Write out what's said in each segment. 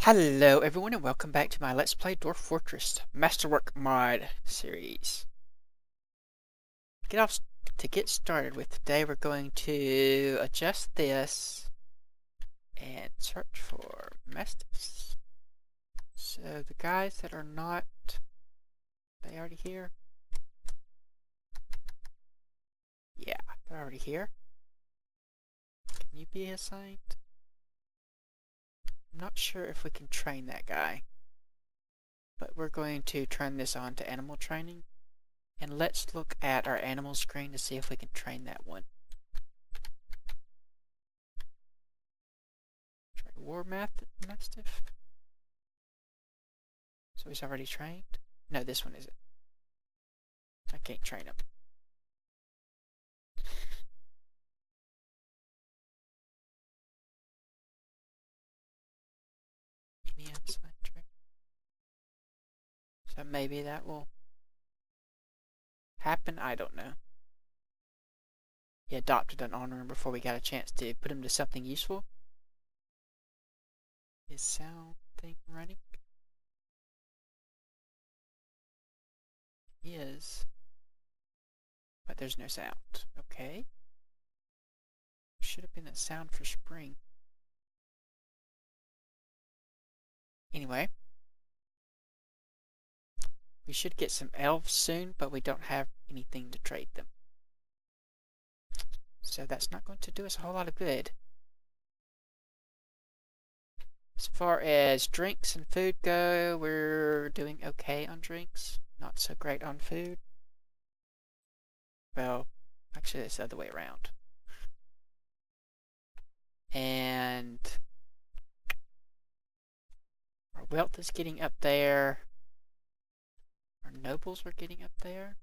Hello everyone and welcome back to my Let's Play Dwarf Fortress Masterwork mod series. To get started with today, we're going to adjust this and search for mastiffs. So the guys that are not, they already here? Yeah, they're already here. Can you be assigned? I'm not sure if we can train that guy, but we're going to turn this on to animal training. And let's look at our animal screen to see if we can train that one. Try Mastiff. So he's already trained? No, this one isn't. I can't train him. Any unsigned train? So maybe that will happen? I don't know. He adopted an honor before we got a chance to put him to something useful. Is sound thing running? He is. But there's no sound. Okay. Should have been a sound for spring. Anyway. We should get some elves soon, but we don't have anything to trade them. So that's not going to do us a whole lot of good. As far as drinks and food go, we're doing okay on drinks. Not so great on food. Well, actually it's the other way around. And our wealth is getting up there. Our nobles are getting up there.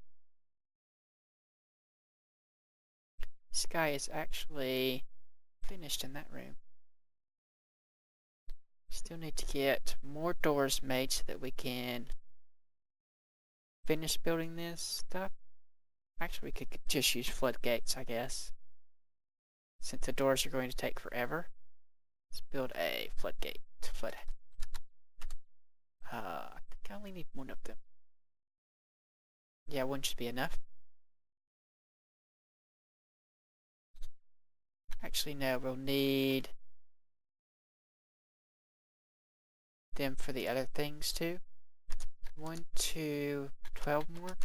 This guy is actually finished in that room. Still need to get more doors made so that we can finish building this stuff. Actually, we could just use floodgates, I guess. Since the doors are going to take forever. Let's build a floodgate. I think I only need one of them. Yeah, one should be enough. Actually, no, we'll need them for the other things too. 1, 2, 12 more.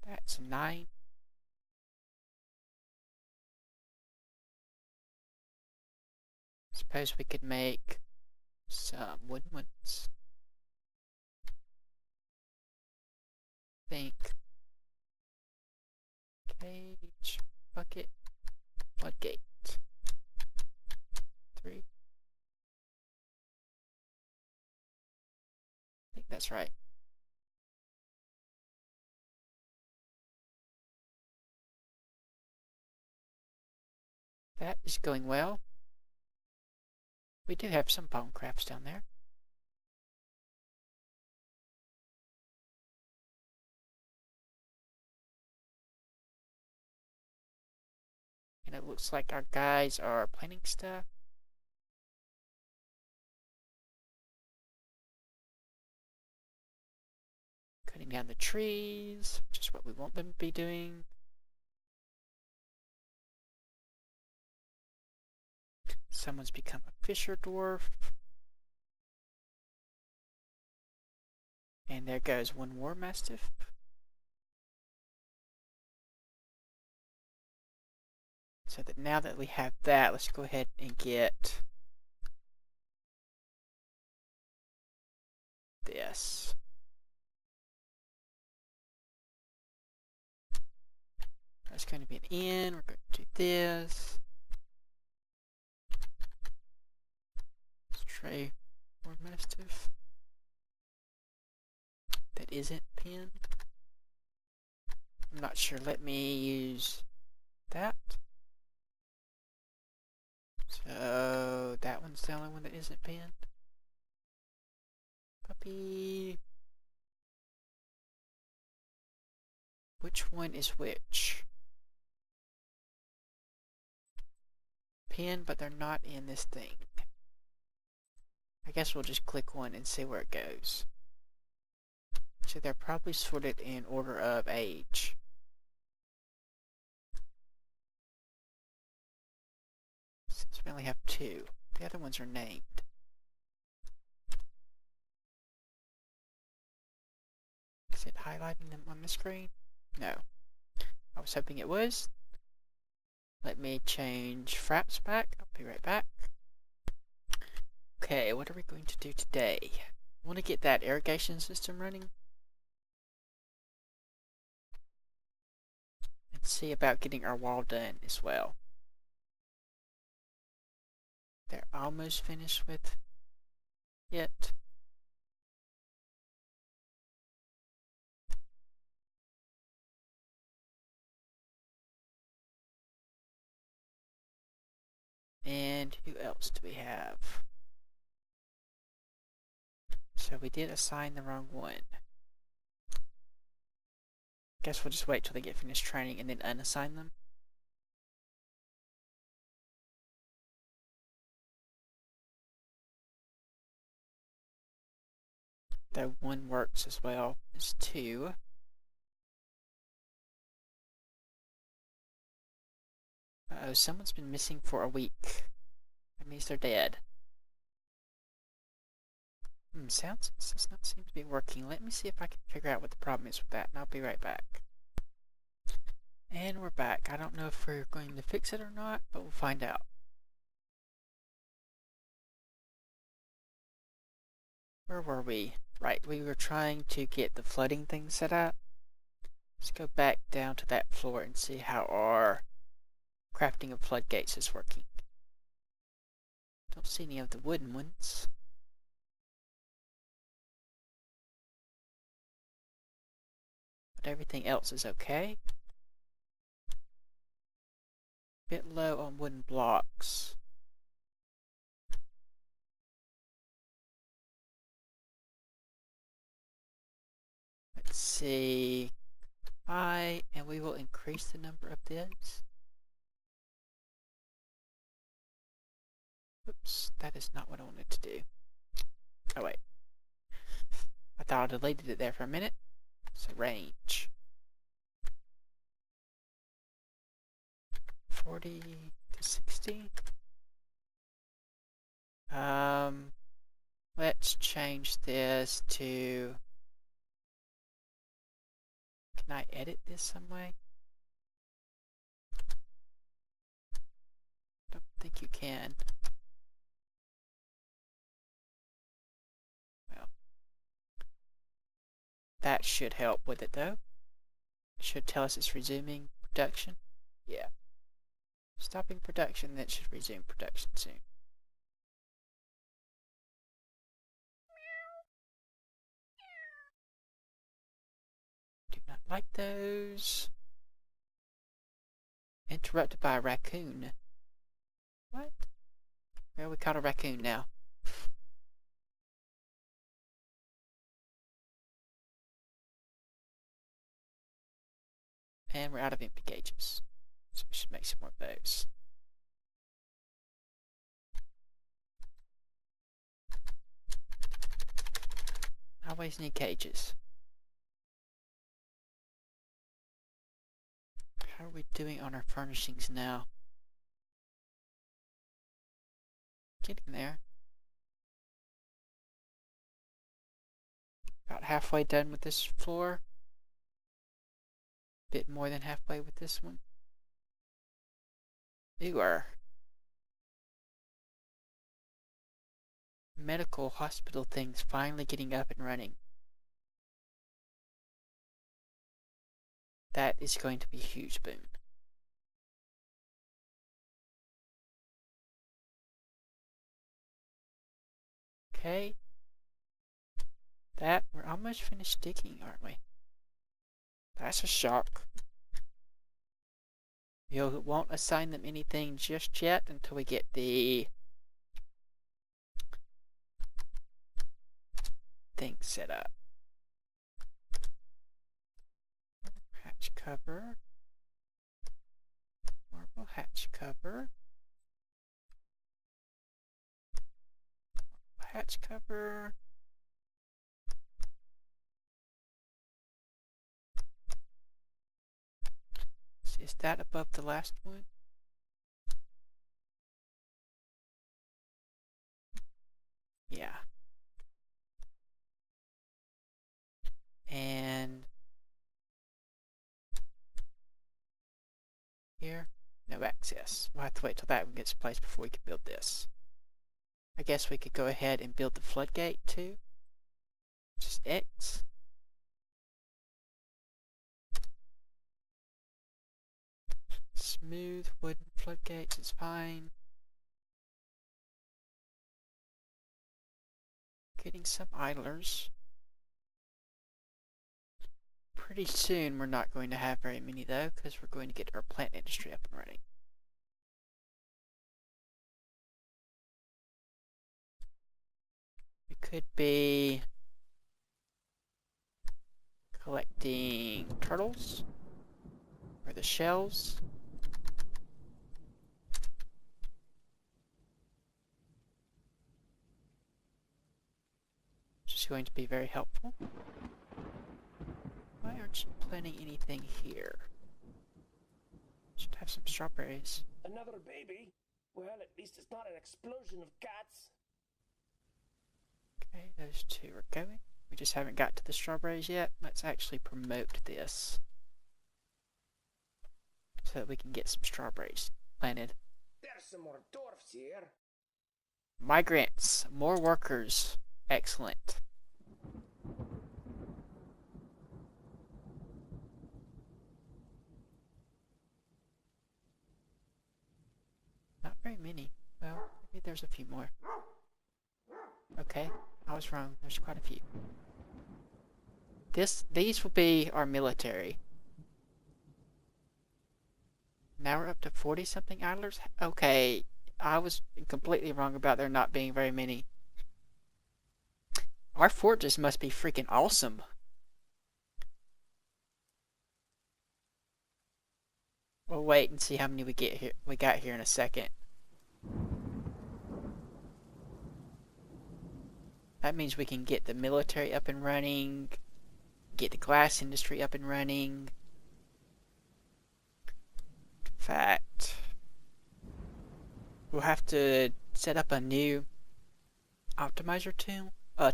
That's 9. Suppose we could make some wooden ones. Think. Cage, bucket, floodgate. 3. I think that's right. That is going well. We do have some bone crafts down there. And it looks like our guys are planting stuff. Cutting down the trees, which is what we want them to be doing. Someone's become a fisher dwarf. And there goes one war mastiff. So that now that we have that, let's go ahead and get this. That's going to be an inn. We're going to do this. Let's try war mastiff. That isn't pinned. I'm not sure. Let me use that. So that one's the only one that isn't pinned. Puppy. Which one is which? Pinned, but they're not in this thing. I guess we'll just click one and see where it goes. So they're probably sorted in order of age. Since we only have two, the other ones are named. Is it highlighting them on the screen? No. I was hoping it was. Let me change fraps back. I'll be right back. Okay, what are we going to do today? I want to get that irrigation system running. And see about getting our wall done as well. They're almost finished with it. And who else do we have? So we did assign the wrong one. Guess we'll just wait till they get finished training and then unassign them. Though one works as well as two. Uh-oh, someone's been missing for a week. That means they're dead. Sounds does not seem to be working. Let me see if I can figure out what the problem is with that, and I'll be right back. And we're back. I don't know if we're going to fix it or not, but we'll find out. Where were we? Right, we were trying to get the flooding thing set up. Let's go back down to that floor and see how our crafting of floodgates is working. Don't see any of the wooden ones. But everything else is okay. Bit low on wooden blocks. Let's see. And we will increase the number of this. Oops, that is not what I wanted to do. Oh wait. I thought I deleted it there for a minute. So range. 40 to 60. Let's change this to... Can I edit this some way? Don't think you can. Well, that should help with it though. It should tell us it's resuming production. Yeah. Stopping production, then it should resume production soon. Do not like those. Interrupted by a raccoon. What? Well, we caught a raccoon now. And we're out of empty cages. So we should make some more of those. I always need cages. How are we doing on our furnishings now? Getting there. About halfway done with this floor. Bit more than halfway with this one. Ewer. Medical hospital things finally getting up and running. That is going to be a huge boon. Okay. We're almost finished digging, aren't we? That's a shock. You won't assign them anything just yet until we get the thing set up. Hatch cover. Marble hatch cover. hatch cover. Is that above the last one? Yeah. And here, no access. We'll have to wait till that one gets placed before we can build this. I guess we could go ahead and build the floodgate too. Just X. Smooth wooden floodgates is fine. Getting some idlers. Pretty soon we're not going to have very many though, because we're going to get our plant industry up and running. We could be collecting turtles or the shells. Which is going to be very helpful. Why aren't you planting anything here? Should have some strawberries. Another baby? Well, at least it's not an explosion of cats. Okay, those two are going. We just haven't got to the strawberries yet. Let's actually promote this so that we can get some strawberries planted. There's some more dwarfs here. Migrants, more workers. Excellent. Not very many. Well, maybe there's a few more. Okay, I was wrong. There's quite a few. These will be our military. Now we're up to 40-something idlers? Okay, I was completely wrong about there not being very many. Our fortress must be freaking awesome. We'll wait and see how many we got here in a second. That means we can get the military up and running, get the glass industry up and running. In fact, we'll have to set up a new optimizer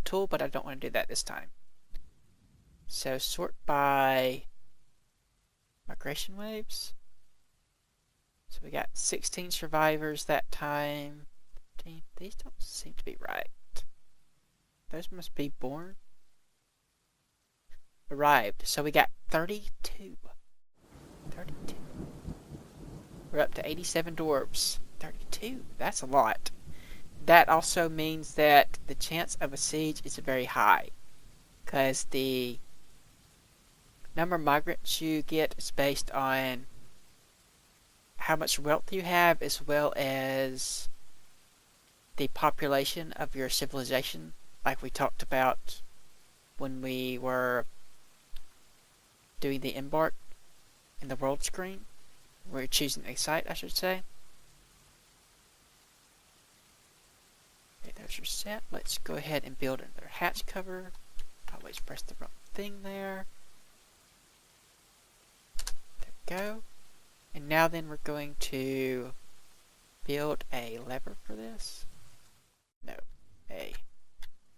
tool, but I don't want to do that this time. So sort by migration waves. So we got 16 survivors that time. 15. These don't seem to be right. Those must be born. Arrived. So we got 32. 32. We're up to 87 dwarves. 32. That's a lot. That also means that the chance of a siege is very high, because the number of migrants you get is based on how much wealth you have, as well as the population of your civilization, like we talked about when we were doing the embark in the world screen. We're choosing a site, I should say. Okay, there's your set. Let's go ahead and build another hatch cover. Always press the wrong thing there. There we go. And now then we're going to build a lever for this. No, a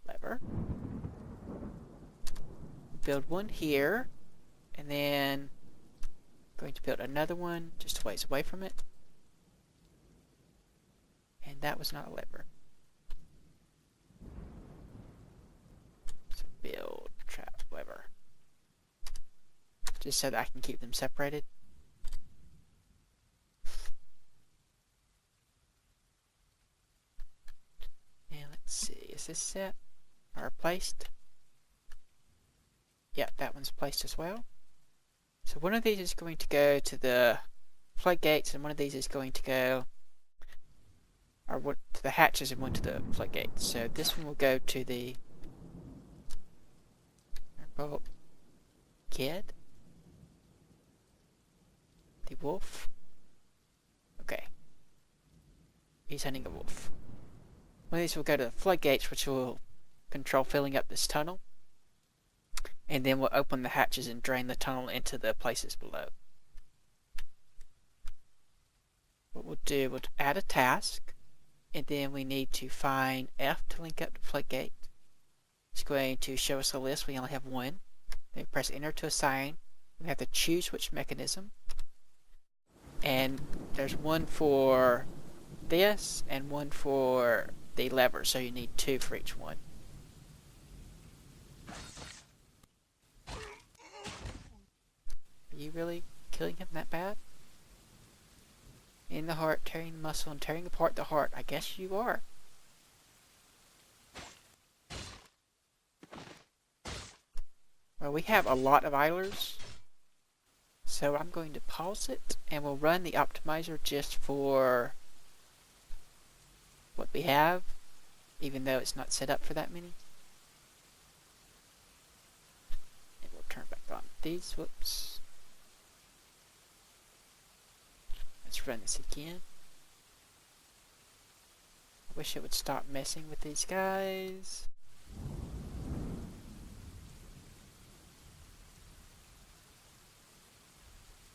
lever. Build one here, and then going to build another one just a ways away from it. And that was not a lever. So build trap lever. Just so that I can keep them separated. And let's see, is this set or placed? Yep, that one's placed as well. So one of these is going to go to the floodgates, and one of these is going to go, or one to the hatches and one to the floodgates. So this one will go to the kid, the wolf. Okay, he's hunting a wolf. One of these will go to the floodgates, which will control filling up this tunnel. And then we'll open the hatches and drain the tunnel into the places below. What we'll do, we'll add a task. And then we need to find F to link up the floodgate. It's going to show us a list. We only have one. Then press enter to assign. We have to choose which mechanism. And there's one for this and one for the lever, so you need two for each one. Are you really killing him that bad? In the heart, tearing the muscle and tearing apart the heart. I guess you are. Well, we have a lot of idlers, so I'm going to pause it and we'll run the optimizer just for what we have, even though it's not set up for that many. And we'll turn back on these. Whoops. Let's run this again. I wish it would stop messing with these guys.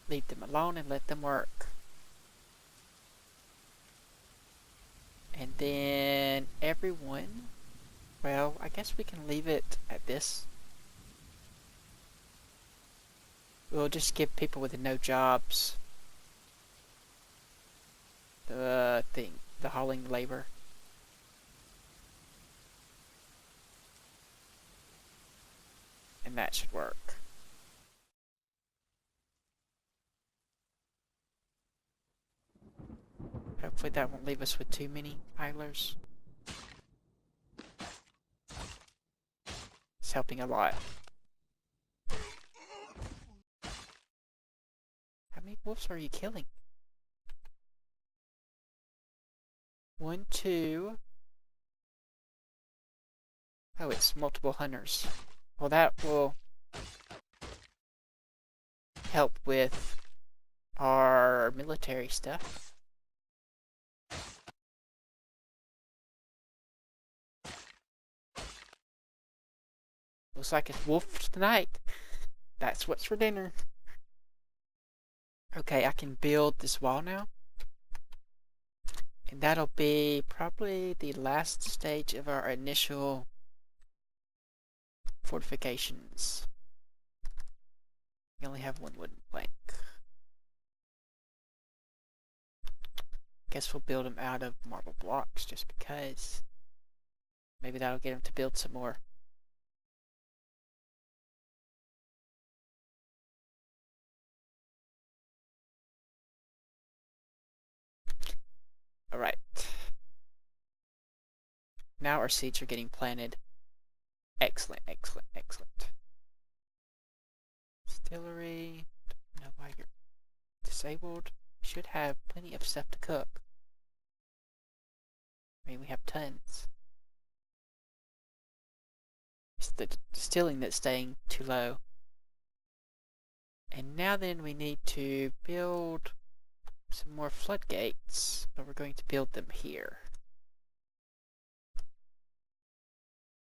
Leave them alone and let them work. And then everyone, well, I guess we can leave it at this. We'll just give people with no jobs the hauling labor. And that should work. Hopefully that won't leave us with too many idlers. It's helping a lot. How many wolves are you killing? 1, 2. Oh, it's multiple hunters. Well, that will help with our military stuff. Looks like it's wolf tonight. That's what's for dinner. Okay, I can build this wall now. And that'll be probably the last stage of our initial fortifications. We only have one wooden plank. Guess we'll build them out of marble blocks just because. Maybe that'll get them to build some more. Alright. Now our seeds are getting planted. Excellent, excellent, excellent. Distillery. Don't know why you're disabled. Should have plenty of stuff to cook. I mean, we have tons. It's the distilling that's staying too low. And now then we need to build some more floodgates, but we're going to build them here.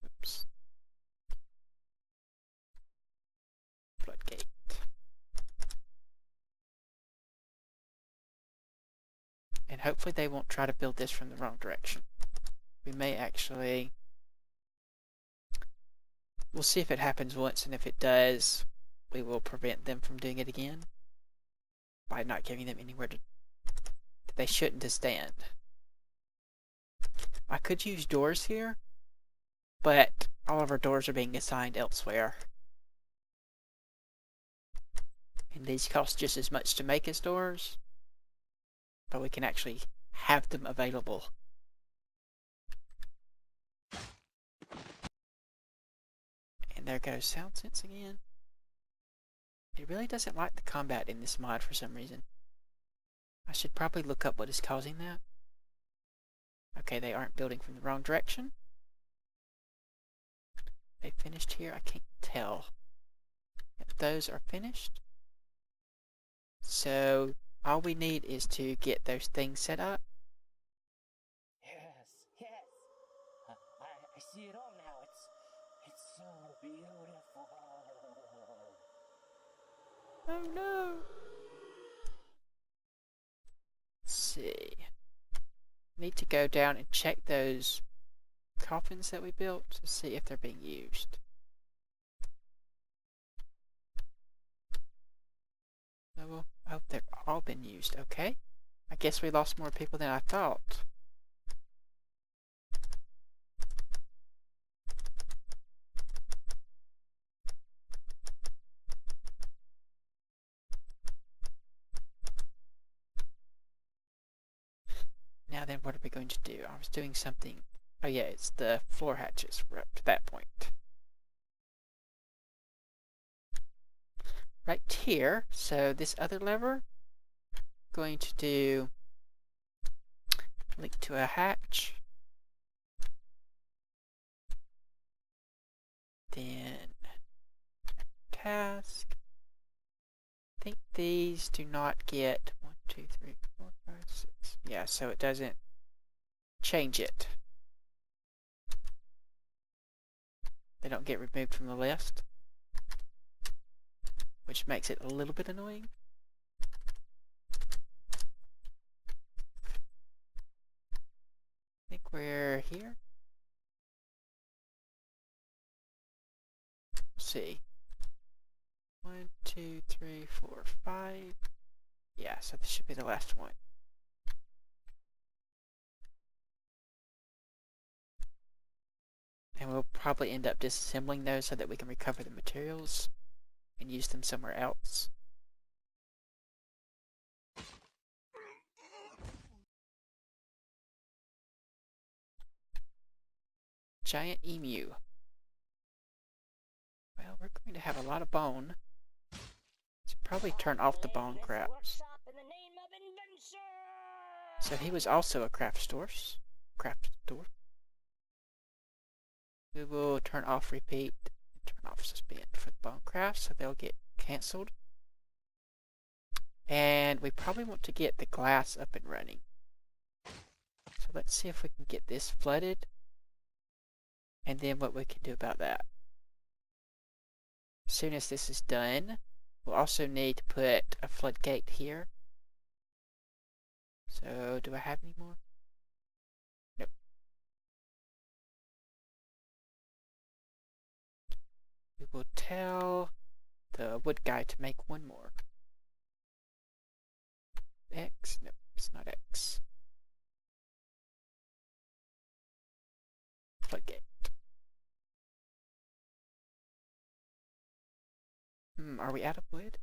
Oops. Floodgate. And hopefully they won't try to build this from the wrong direction. We may actually... We'll see if it happens once, and if it does, we will prevent them from doing it again by not giving them anywhere that they shouldn't to stand. I could use doors here, but all of our doors are being assigned elsewhere. And these cost just as much to make as doors, but we can actually have them available. And there goes Sound Sense again. It really doesn't like the combat in this mod for some reason. I should probably look up what is causing that. Okay, they aren't building from the wrong direction. They finished here? I can't tell. Yep, those are finished. So all we need is to get those things set up. Yes, yes. see it all now. It's so beautiful. Oh no! Let's see. Need to go down and check those coffins that we built to see if they're being used. Oh, they've all been used. Okay. I guess we lost more people than I thought. Now then, what are we going to do? I was doing something. Oh yeah, it's the floor hatches. We're up to that point. Right here, so this other lever, going to do link to a hatch. Then task. I think these do not get 1, 2, 3, 4, 5, 6. Yeah, so it doesn't change it. They don't get removed from the list, which makes it a little bit annoying. I think we're here. Let's see. 1, 2, 3, 4, 5. Yeah, so this should be the last one. And we'll probably end up disassembling those so that we can recover the materials and use them somewhere else. Giant emu. Well, we're going to have a lot of bone. So probably turn off the bone crafts. So he was also a craft store. We will turn off repeat, turn off suspend for the bone crafts, so they'll get cancelled. And we probably want to get the glass up and running. So let's see if we can get this flooded, and then what we can do about that. As soon as this is done, we'll also need to put a floodgate here. So do I have any more? Nope. We will tell the wood guy to make one more. X? Nope, it's not X. Floodgate. Are we out of wood?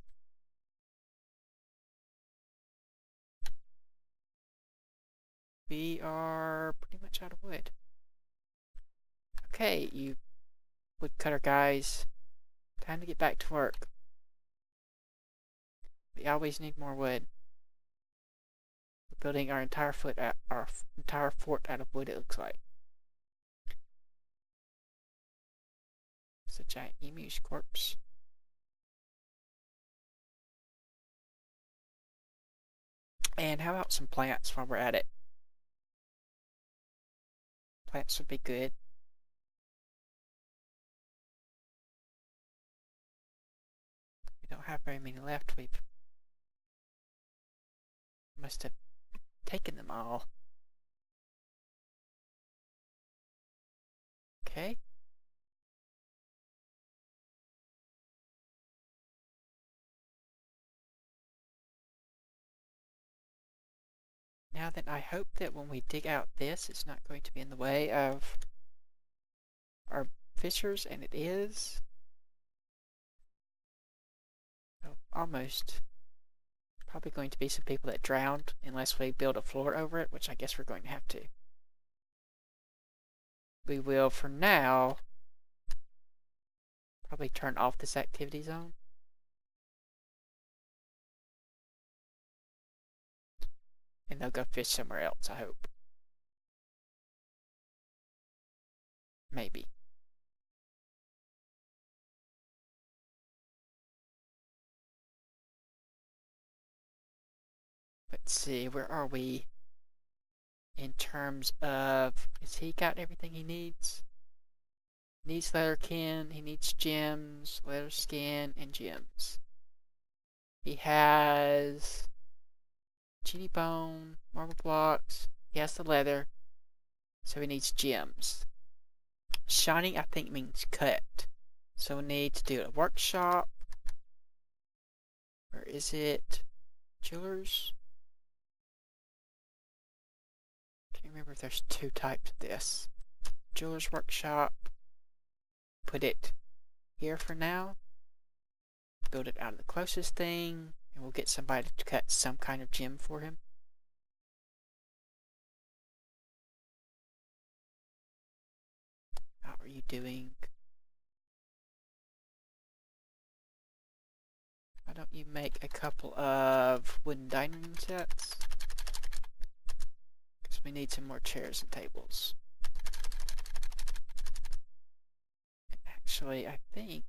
We are pretty much out of wood. Okay, you woodcutter guys. Time to get back to work. We always need more wood. We're building our entire fort out of wood, it looks like. It's a giant emu's corpse. And how about some plants while we're at it? Plants would be good. We don't have very many left. We must have taken them all. Okay. Now then, I hope that when we dig out this, it's not going to be in the way of our fishers, and it is. Oh, almost. Probably going to be some people that drowned unless we build a floor over it, which I guess we're going to have to. We will, for now, probably turn off this activity zone. And they'll go fish somewhere else, I hope. Maybe. Let's see, where are we in terms of, has he got everything he needs? He needs leatherkin, he needs gems, leather skin, and gems. He has genie bone, marble blocks, he has the leather, so he needs gems. Shiny, I think, means cut. So we need to do a workshop. Where is it? Jewelers? Can't remember if there's two types of this. Jewelers workshop. Put it here for now. Build it out of the closest thing. And we'll get somebody to cut some kind of gem for him. How are you doing? Why don't you make a couple of wooden dining room sets? Because we need some more chairs and tables. And actually, I think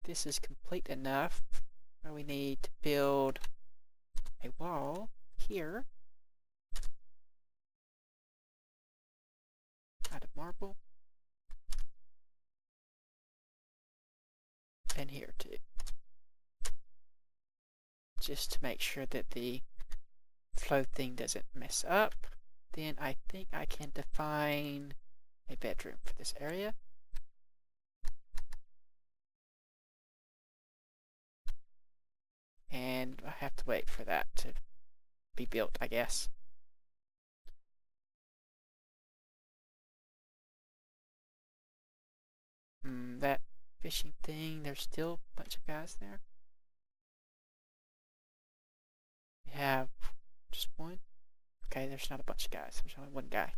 this is complete enough. We need to build a wall here out of marble, and here too, just to make sure that the flow thing doesn't mess up. Then I think I can define a bedroom for this area. And I have to wait for that to be built, I guess. That fishing thing, there's still a bunch of guys there. We have just one. Okay, there's not a bunch of guys. There's only one guy.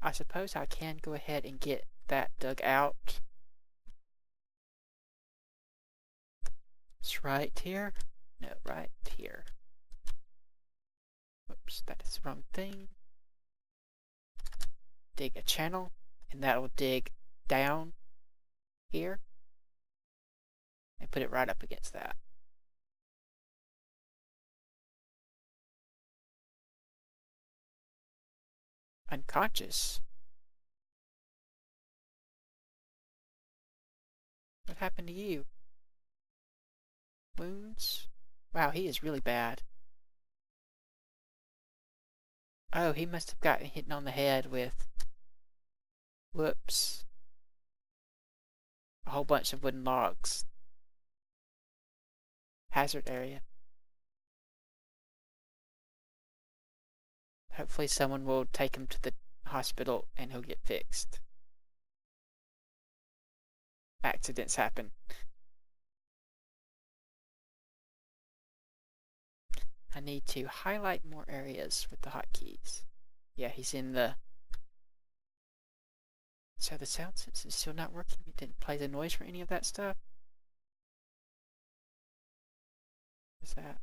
I suppose I can go ahead and get that dug out. It's right here. No, right here. Whoops, that is the wrong thing. Dig a channel, and that will dig down here and put it right up against that. Unconscious? What happened to you? Wounds? Wow, he is really bad. Oh, he must have gotten hit on the head with, whoops, a whole bunch of wooden logs. Hazard area. Hopefully someone will take him to the hospital and he'll get fixed. Accidents happen. I need to highlight more areas with the hotkeys. Yeah, he's in the... So the sound sensor is still not working? It didn't play the noise for any of that stuff? What is that?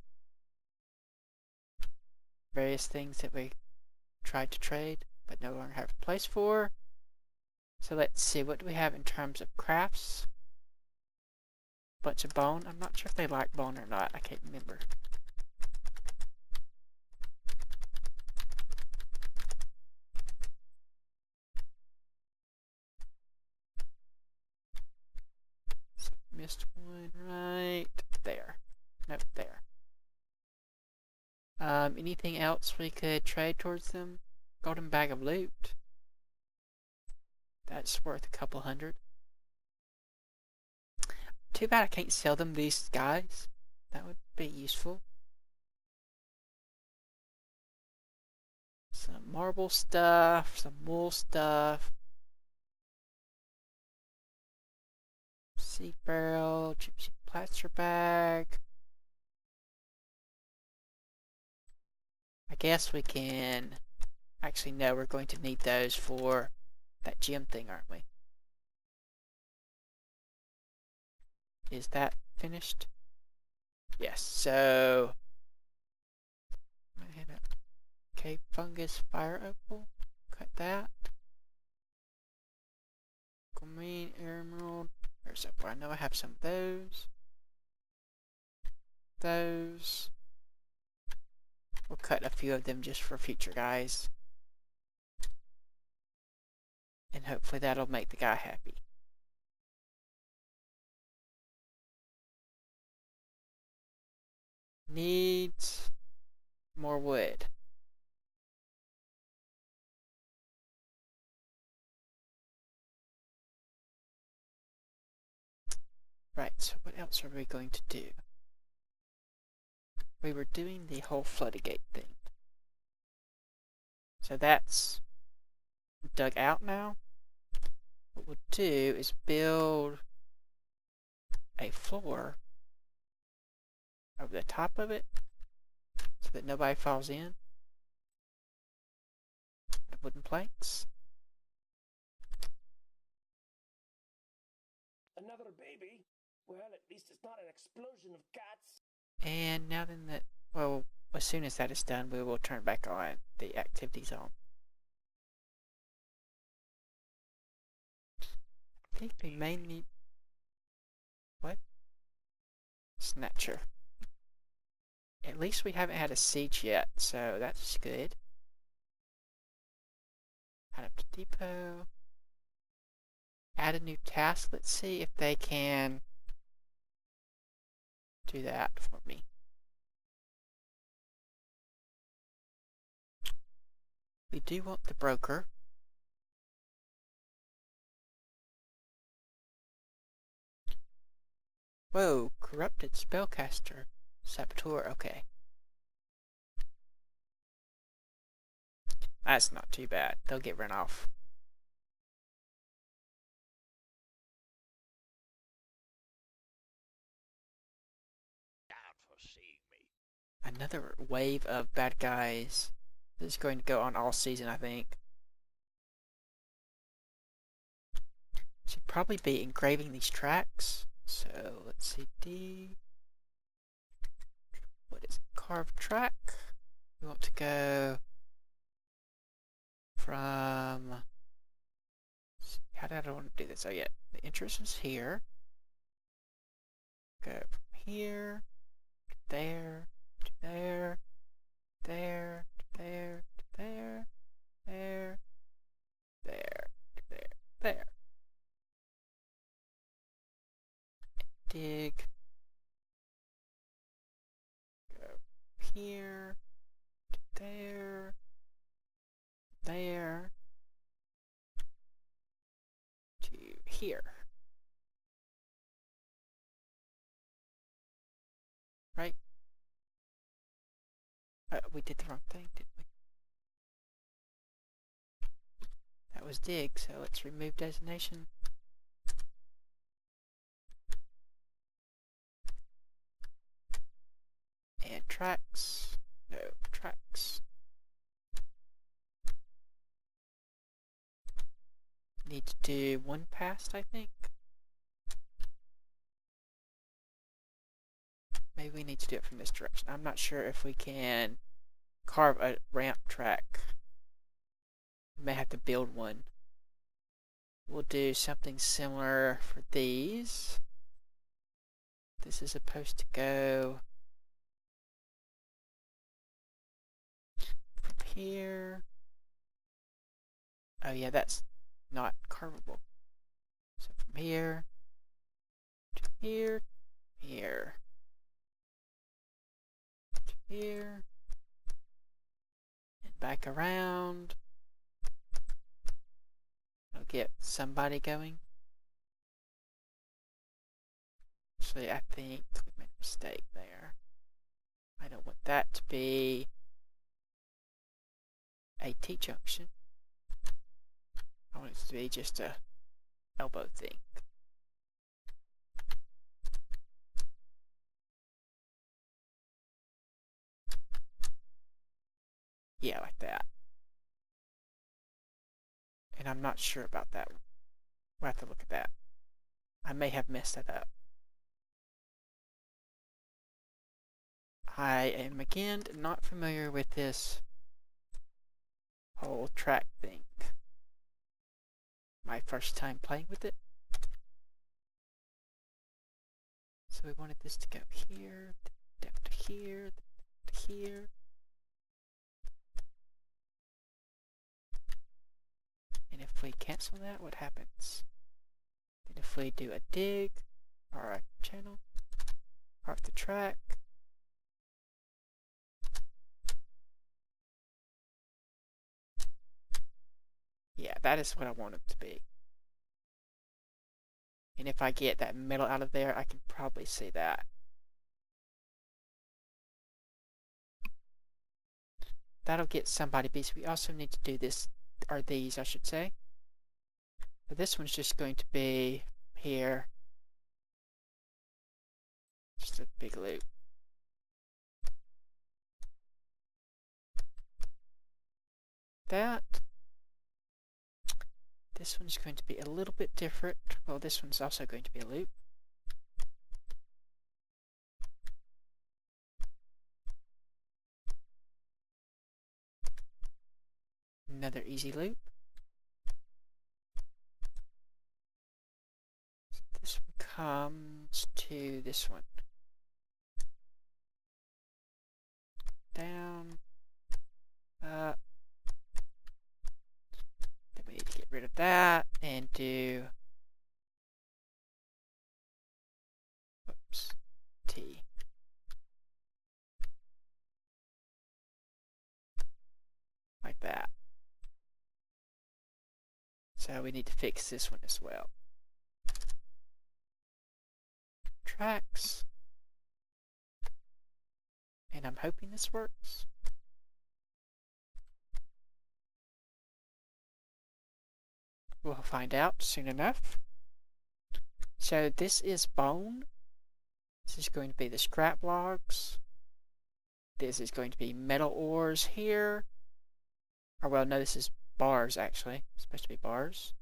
Various things that we tried to trade, but no longer have a place for. So let's see, what do we have in terms of crafts? Bunch of bone. I'm not sure if they like bone or not. I can't remember. So missed one right there. Nope, there. Anything else we could trade towards them? Golden bag of loot. That's worth a couple hundred. Too bad I can't sell them these guys. That would be useful. Some marble stuff, some wool stuff. Seed barrel, gypsy plaster bag. I guess we can... Actually, no, we're going to need those for that gem thing, aren't we? Is that finished? Yes, so... Okay, fungus, fire opal. Cut that. Green emerald. Where's that? I know I have some of those. Those. We'll cut a few of them just for future guys. And hopefully that'll make the guy happy. Needs more wood. Right, so what else are we going to do? We were doing the whole Floodgate thing. So that's dug out now. What we'll do is build a floor over the top of it so that nobody falls in. Wooden planks. Another baby? Well, at least it's not an explosion of cats. And now then that, well, as soon as that is done, we will turn back on the activity zone. I think we may need... What? Snatcher. At least we haven't had a siege yet, so that's good. Add up to depot. Add a new task. Let's see if they can do that for me. We do want the broker. Whoa, corrupted spellcaster. Saboteur, okay. That's not too bad. They'll get run off. For seeing me. Another wave of bad guys. This is going to go on all season, I think. Should probably be engraving these tracks. So let's see, D. What is it? Carved track? We want to go from... How did I want to do this? Oh yeah, the entrance is here. Go from here to there, to there, there, to there, to there, there, there, to there, there. Dig. Go here, to there, there, to here. Right? We did the wrong thing, didn't we? That was dig, so let's remove designation. And tracks. No, tracks. Need to do one past, I think. Maybe we need to do it from this direction. I'm not sure if we can carve a ramp track. We may have to build one. We'll do something similar for these. This is supposed to go from here. Oh yeah, that's not carvable. So from here to here, here, to here, and back around. I'll get somebody going. Actually, I think we made a mistake there. I don't want that to be a T-junction. I want it to be just a elbow thing. Yeah, like that. And I'm not sure about that one. We'll have to look at that. I may have messed that up. I am again not familiar with this whole track thing. My first time playing with it. So we wanted this to go here, down to here, to here. And if we cancel that, what happens? And if we do a dig, or a channel, or the track, yeah, that is what I want it to be. And if I get that metal out of there, I can probably see that. That'll get somebody busy. We also need to do this, or these, I should say. So this one's just going to be here. Just a big loop. That. This one's going to be a little bit different. Well, this one's also going to be a loop. Another easy loop. This one comes to this one. Down. Up. Then we need to get rid of that and do... Whoops. T. Like that. So we need to fix this one as well. Tracks. And I'm hoping this works. We'll find out soon enough. So this is bone. This is going to be the scrap logs. This is going to be metal ores here. Or well, no, this is bars actually. It's supposed to be bars.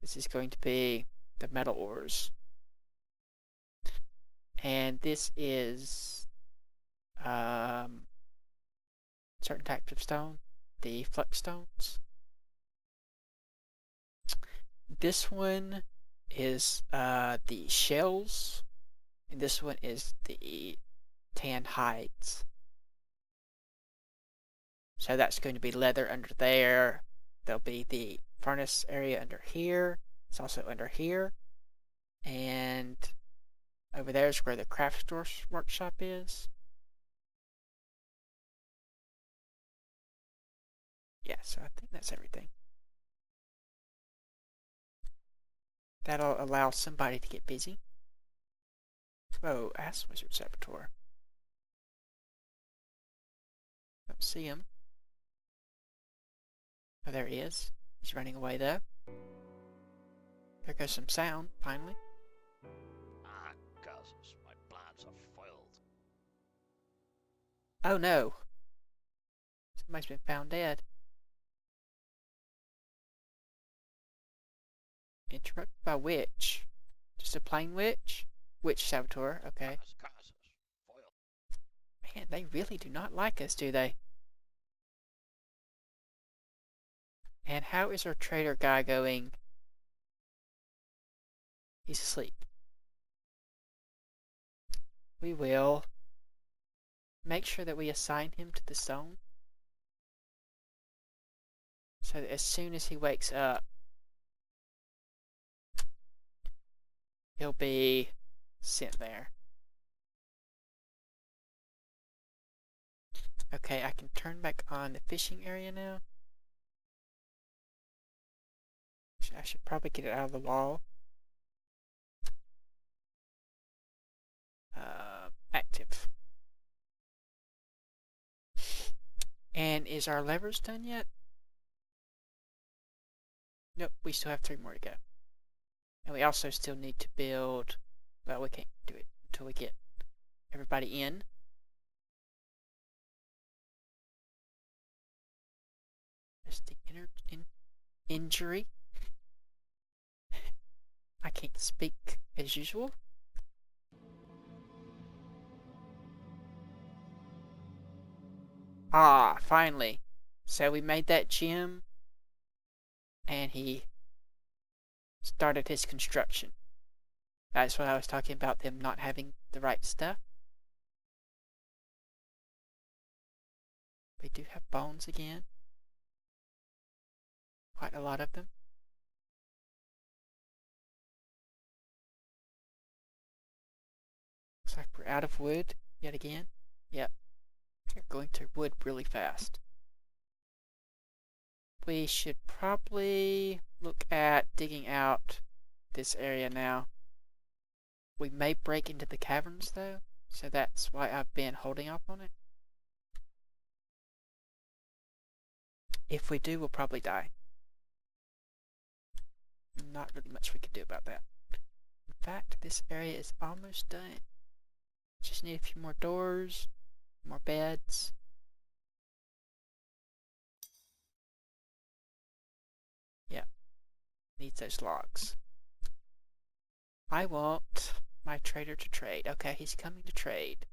This is going to be the metal ores. And this is certain types of stone, the flux stones. This one is the shells, and this one is the tan hides. So that's going to be leather under there. There'll be the furnace area under here. It's also under here. And over there is where the craft store workshop is. Yeah, so I think that's everything. That'll allow somebody to get busy. Oh, Ass Wizard Saboteur. Don't see him. Oh, there he is. He's running away though. There goes some sound, finally. Ah, curses, my plans are foiled. Oh no! Somebody's been found dead. Interrupted by witch. Just a plain witch? Witch Saboteur, okay. Curses, foiled. Man, they really do not like us, do they? And how is our trader guy going? He's asleep. We will make sure that we assign him to the zone. So that as soon as he wakes up, he'll be sent there. Okay, I can turn back on the fishing area now. I should probably get it out of the wall. Active. And is our levers done yet? Nope, we still have 3 more to go. And we also still need to build... Well, we can't do it until we get everybody in. There's the injury. I can't speak as usual. Ah, finally. So we made that gym, and he started his construction. That's what I was talking about, them not having the right stuff. We do have bones again. Quite a lot of them. Looks like we're out of wood yet again. Yep. We're going through wood really fast. We should probably look at digging out this area now. We may break into the caverns though, so that's why I've been holding up on it. If we do, we'll probably die. Not really much we can do about that. In fact, this area is almost done. Just need a few more doors, more beds. Yeah, needs those logs. I want my trader to trade. Okay, he's coming to trade.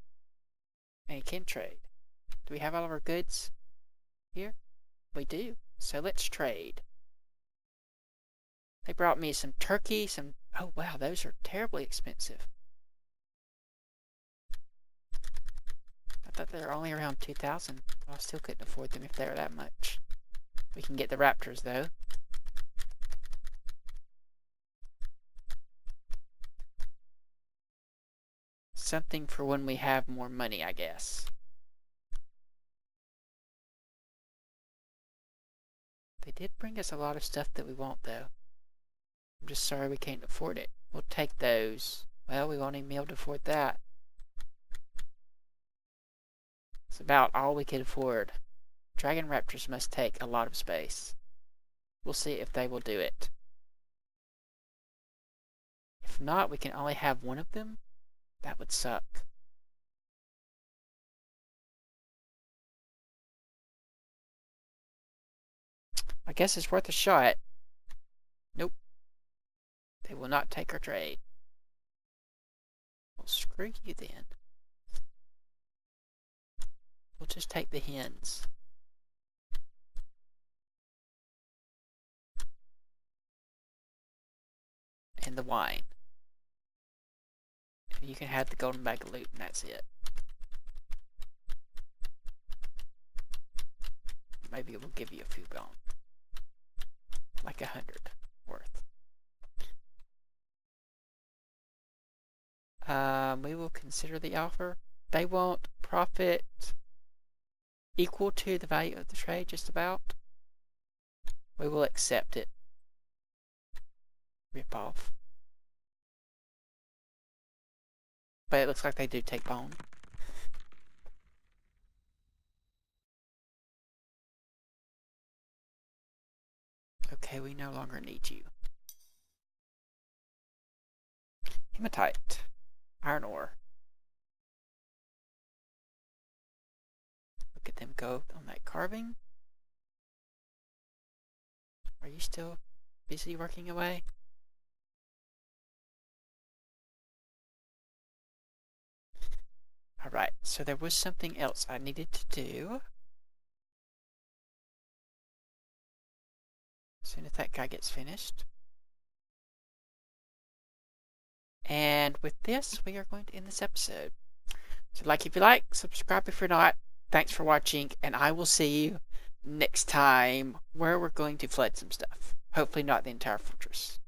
And he can trade. Do we have all of our goods here? We do. So let's trade. They brought me some turkey, some... Oh wow, those are terribly expensive. I thought they were only around 2,000. I still couldn't afford them if they were that much. We can get the raptors though. Something for when we have more money, I guess. They did bring us a lot of stuff that we want though. I'm just sorry we can't afford it. We'll take those. Well, we won't even be able to afford that. It's about all we could afford. Dragon raptors must take a lot of space. We'll see if they will do it. If not, we can only have one of them. That would suck. I guess it's worth a shot. Nope. They will not take our trade. Well, screw you then. We'll just take the hens. And the wine. You can have the golden bag of loot and that's it. Maybe it will give you a few bone. Like 100 worth. We will consider the offer. They want profit equal to the value of the trade, just about. We will accept it. Rip off. But it looks like they do take bone. Okay, we no longer need you. Hematite. Iron ore. Look at them go on that carving. Are you still busy working away? Alright, so there was something else I needed to do. As soon as that guy gets finished. And with this, we are going to end this episode. So like if you like, subscribe if you're not. Thanks for watching, and I will see you next time where we're going to flood some stuff. Hopefully not the entire fortress.